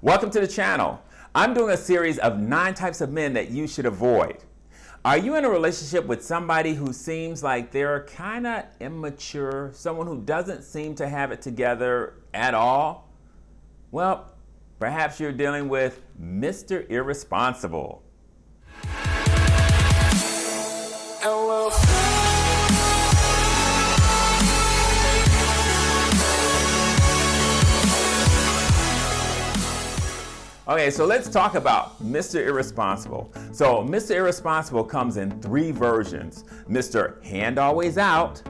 Welcome to the channel. I'm doing a series of 9 types of men that you should avoid. Are you in a relationship with somebody who seems like they're kind of immature, someone who doesn't seem to have it together at all? Well, perhaps you're dealing with Mr. Irresponsible. Okay, so let's talk about Mr. Irresponsible. So Mr. Irresponsible comes in 3 versions. Mr. Hand Always Out,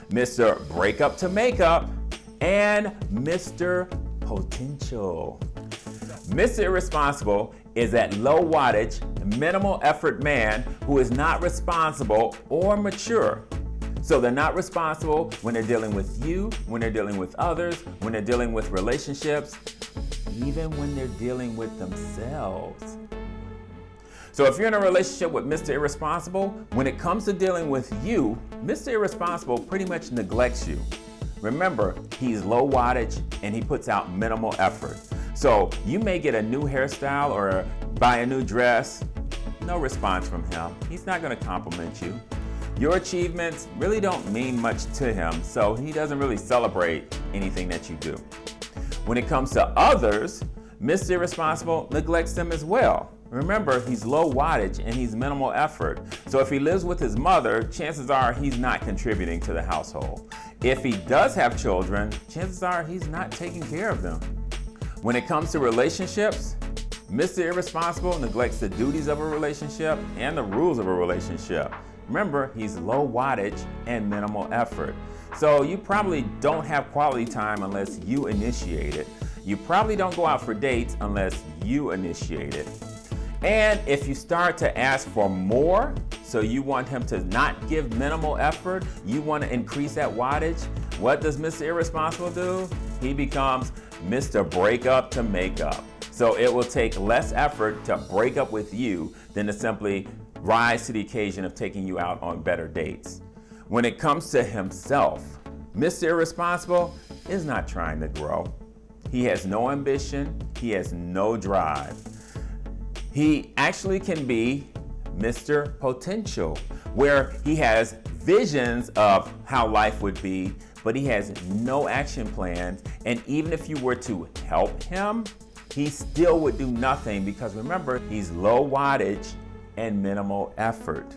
Mr. Break Up to Make Up, and Mr. Potential. Mr. Irresponsible is that low wattage, minimal effort man who is not responsible or mature. So they're not responsible when they're dealing with you, when they're dealing with others, when they're dealing with relationships, even when they're dealing with themselves. So if you're in a relationship with Mr. Irresponsible, when it comes to dealing with you, Mr. Irresponsible pretty much neglects you. Remember, he's low wattage and he puts out minimal effort. So you may get a new hairstyle or buy a new dress, no response from him. He's not going to compliment you. Your achievements really don't mean much to him, so he doesn't really celebrate anything that you do. When it comes to others, Mr. Irresponsible neglects them as well. Remember, he's low wattage and he's minimal effort. So if he lives with his mother, chances are he's not contributing to the household. If he does have children, chances are he's not taking care of them. When it comes to relationships, Mr. Irresponsible neglects the duties of a relationship and the rules of a relationship. Remember, he's low wattage and minimal effort. So you probably don't have quality time unless you initiate it. You probably don't go out for dates unless you initiate it. And if you start to ask for more, so you want him to not give minimal effort, you want to increase that wattage, what does Mr. Irresponsible do? He becomes Mr. Break Up to Make Up. So it will take less effort to break up with you than to simply rise to the occasion of taking you out on better dates. When it comes to himself, Mr. Irresponsible is not trying to grow. He has no ambition. He has no drive. He actually can be Mr. Potential, where he has visions of how life would be, but he has no action plans. And even if you were to help him, he still would do nothing because remember, he's low wattage and minimal effort.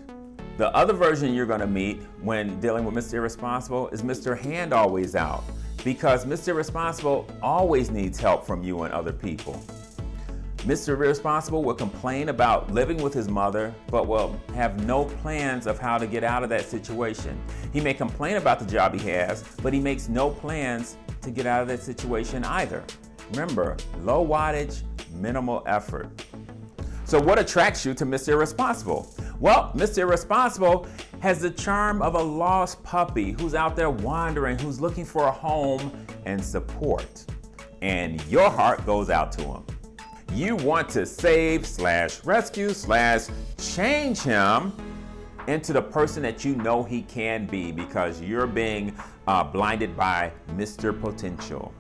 The other version you're going to meet when dealing with Mr. Irresponsible is Mr. Hand Always Out, because Mr. Irresponsible always needs help from you and other people. Mr. Irresponsible will complain about living with his mother, but will have no plans of how to get out of that situation. He may complain about the job he has, but he makes no plans to get out of that situation either. Remember, low wattage, minimal effort. So what attracts you to Mr. Irresponsible? Well, Mr. Irresponsible has the charm of a lost puppy who's out there wandering, who's looking for a home and support. And your heart goes out to him. You want to save / rescue / change him into the person that you know he can be because you're being blinded by Mr. Potential.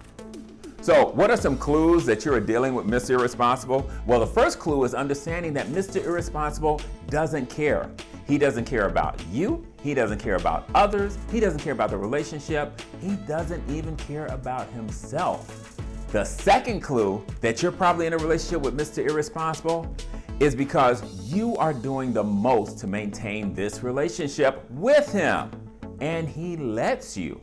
So what are some clues that you're dealing with Mr. Irresponsible? Well, the first clue is understanding that Mr. Irresponsible doesn't care. He doesn't care about you. He doesn't care about others. He doesn't care about the relationship. He doesn't even care about himself. The second clue that you're probably in a relationship with Mr. Irresponsible is because you are doing the most to maintain this relationship with him, and he lets you.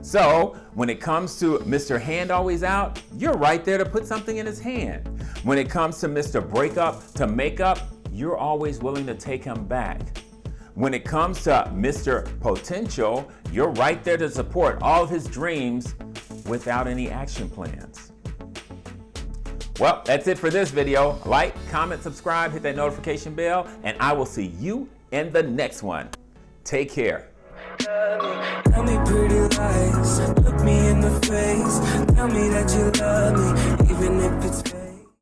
So when it comes to Mr. Hand Always Out, you're right there to put something in his hand. When it comes to Mr. Break Up to Make Up, you're always willing to take him back. When it comes to Mr. Potential, you're right there to support all of his dreams without any action plans. Well, that's it for this video. Like, comment, subscribe, hit that notification bell, and I will see you in the next one. Take care. Tell me pretty lies, look me in the face, tell me that you love me, even if it's